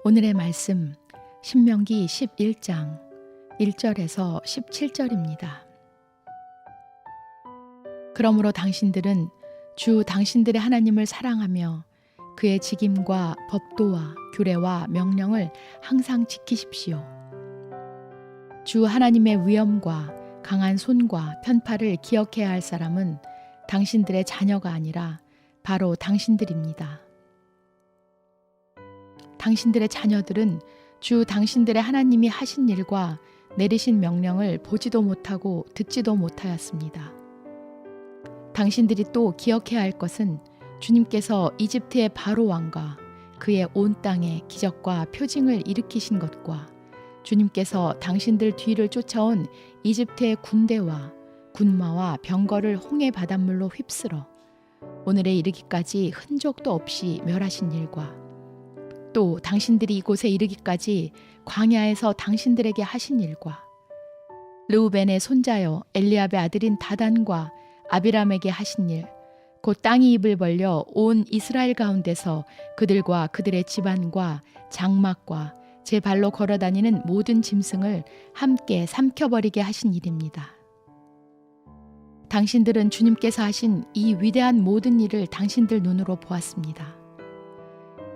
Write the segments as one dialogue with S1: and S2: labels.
S1: 오늘의 말씀 신명기 11장 1절에서 17절입니다. 그러므로 당신들은 주 당신들의 하나님을 사랑하며 그의 직임과 법도와 규례와 명령을 항상 지키십시오. 주 하나님의 위엄과 강한 손과 편팔을 기억해야 할 사람은 당신들의 자녀가 아니라 바로 당신들입니다. 당신들의 자녀들은 주 당신들의 하나님이 하신 일과 내리신 명령을 보지도 못하고 듣지도 못하였습니다. 당신들이 또 기억해야 할 것은 주님께서 이집트의 바로 왕과 그의 온 땅에 기적과 표징을 일으키신 것과 주님께서 당신들 뒤를 쫓아온 이집트의 군대와 군마와 병거를 홍해 바닷물로 휩쓸어 오늘에 이르기까지 흔적도 없이 멸하신 일과 또 당신들이 이곳에 이르기까지 광야에서 당신들에게 하신 일과 르우벤의 손자여 엘리압의 아들인 다단과 아비람에게 하신 일, 곧 땅이 입을 벌려 온 이스라엘 가운데서 그들과 그들의 집안과 장막과 제 발로 걸어다니는 모든 짐승을 함께 삼켜버리게 하신 일입니다. 당신들은 주님께서 하신 이 위대한 모든 일을 당신들 눈으로 보았습니다.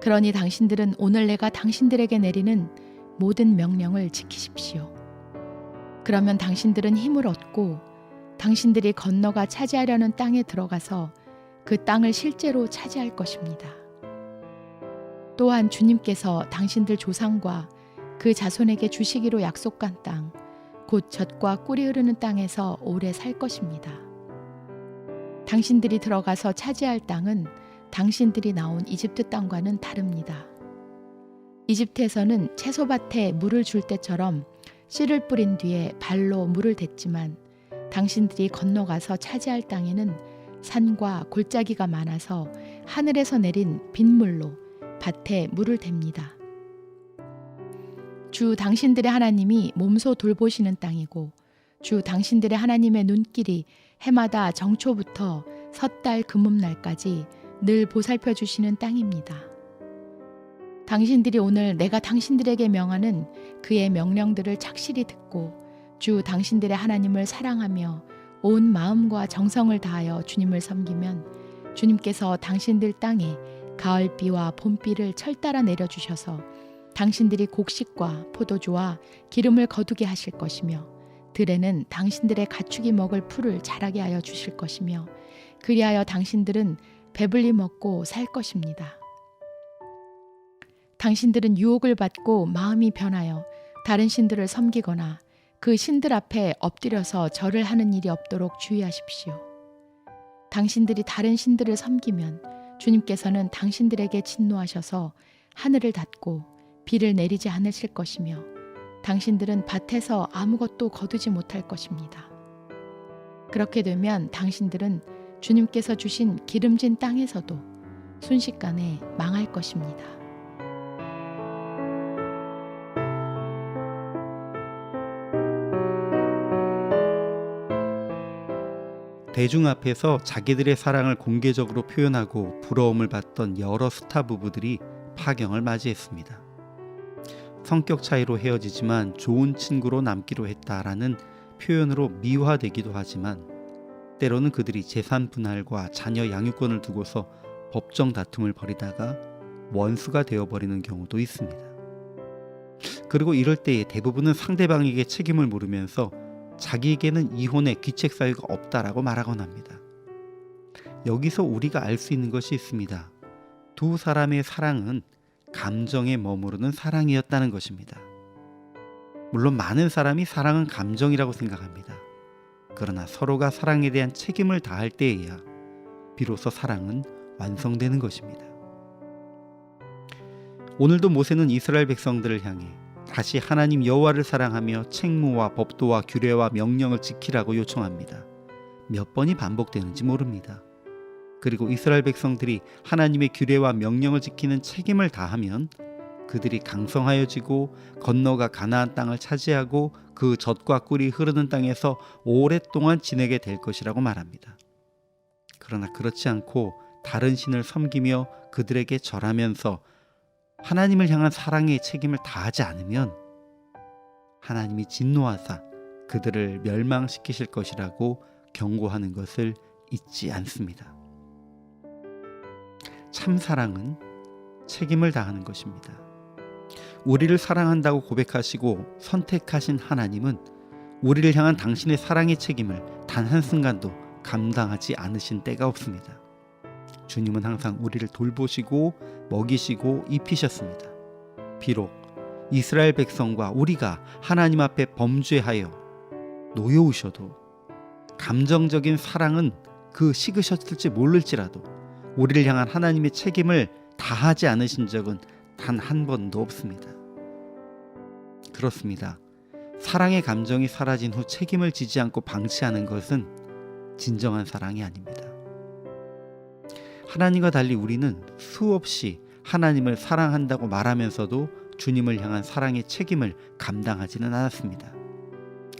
S1: 그러니 당신들은 오늘 내가 당신들에게 내리는 모든 명령을 지키십시오. 그러면 당신들은 힘을 얻고 당신들이 건너가 차지하려는 땅에 들어가서 그 땅을 실제로 차지할 것입니다. 또한 주님께서 당신들 조상과 그 자손에게 주시기로 약속한 땅, 곧 젖과 꿀이 흐르는 땅에서 오래 살 것입니다. 당신들이 들어가서 차지할 땅은 당신들이 나온 이집트 땅과는 다릅니다. 이집트에서는 채소밭에 물을 줄 때처럼 씨를 뿌린 뒤에 발로 물을 댔지만 당신들이 건너가서 차지할 땅에는 산과 골짜기가 많아서 하늘에서 내린 빗물로 밭에 물을 댑니다. 주 당신들의 하나님이 몸소 돌보시는 땅이고 주 당신들의 하나님의 눈길이 해마다 정초부터 섣달 금음날까지 늘 보살펴 주시는 땅입니다. 당신들이 오늘 내가 당신들에게 명하는 그의 명령들을 착실히 듣고 주 당신들의 하나님을 사랑하며 온 마음과 정성을 다하여 주님을 섬기면 주님께서 당신들 땅에 가을비와 봄비를 철따라 내려주셔서 당신들이 곡식과 포도주와 기름을 거두게 하실 것이며 들에는 당신들의 가축이 먹을 풀을 자라게 하여 주실 것이며 그리하여 당신들은 배불리 먹고 살 것입니다. 당신들은 유혹을 받고 마음이 변하여 다른 신들을 섬기거나 그 신들 앞에 엎드려서 절을 하는 일이 없도록 주의하십시오. 당신들이 다른 신들을 섬기면 주님께서는 당신들에게 진노하셔서 하늘을 닫고 비를 내리지 않으실 것이며 당신들은 밭에서 아무것도 거두지 못할 것입니다. 그렇게 되면 당신들은 주님께서 주신 기름진 땅에서도 순식간에 망할 것입니다.
S2: 대중 앞에서 자기들의 사랑을 공개적으로 표현하고 부러움을 받던 여러 스타 부부들이 파경을 맞이했습니다. 성격 차이로 헤어지지만 좋은 친구로 남기로 했다라는 표현으로 미화되기도 하지만 때로는 그들이 재산 분할과 자녀 양육권을 두고서 법정 다툼을 벌이다가 원수가 되어버리는 경우도 있습니다. 그리고 이럴 때에 대부분은 상대방에게 책임을 물으면서 자기에게는 이혼의 귀책 사유가 없다라고 말하곤 합니다. 여기서 우리가 알 수 있는 것이 있습니다. 두 사람의 사랑은 감정에 머무르는 사랑이었다는 것입니다. 물론 많은 사람이 사랑은 감정이라고 생각합니다. 그러나 서로가 사랑에 대한 책임을 다할 때에야 비로소 사랑은 완성되는 것입니다. 오늘도 모세는 이스라엘 백성들을 향해 다시 하나님 여호와를 사랑하며 책무와 법도와 규례와 명령을 지키라고 요청합니다. 몇 번이 반복되는지 모릅니다. 그리고 이스라엘 백성들이 하나님의 규례와 명령을 지키는 책임을 다하면 그들이 강성하여지고 건너가 가나안 땅을 차지하고 그 젖과 꿀이 흐르는 땅에서 오랫동안 지내게 될 것이라고 말합니다. 그러나 그렇지 않고 다른 신을 섬기며 그들에게 절하면서 하나님을 향한 사랑의 책임을 다하지 않으면 하나님이 진노하사 그들을 멸망시키실 것이라고 경고하는 것을 잊지 않습니다. 참 사랑은 책임을 다하는 것입니다. 우리를 사랑한다고 고백하시고 선택하신 하나님은 우리를 향한 당신의 사랑의 책임을 단 한순간도 감당하지 않으신 때가 없습니다. 주님은 항상 우리를 돌보시고 먹이시고 입히셨습니다. 비록 이스라엘 백성과 우리가 하나님 앞에 범죄하여 노여우셔도 감정적인 사랑은 그 식으셨을지 모를지라도 우리를 향한 하나님의 책임을 다하지 않으신 적은 단 한 번도 없습니다. 그렇습니다. 사랑의 감정이 사라진 후 책임을 지지 않고 방치하는 것은 진정한 사랑이 아닙니다. 하나님과 달리 우리는 수없이 하나님을 사랑한다고 말하면서도 주님을 향한 사랑의 책임을 감당하지는 않았습니다.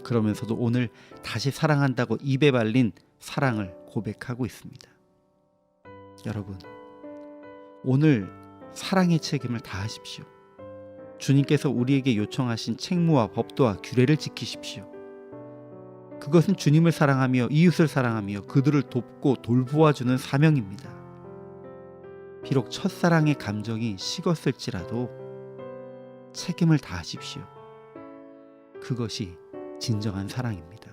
S2: 그러면서도 오늘 다시 사랑한다고 입에 발린 사랑을 고백하고 있습니다. 여러분, 오늘 사랑의 책임을 다하십시오. 주님께서 우리에게 요청하신 책무와 법도와 규례를 지키십시오. 그것은 주님을 사랑하며 이웃을 사랑하며 그들을 돕고 돌보아주는 사명입니다. 비록 첫사랑의 감정이 식었을지라도 책임을 다하십시오. 그것이 진정한 사랑입니다.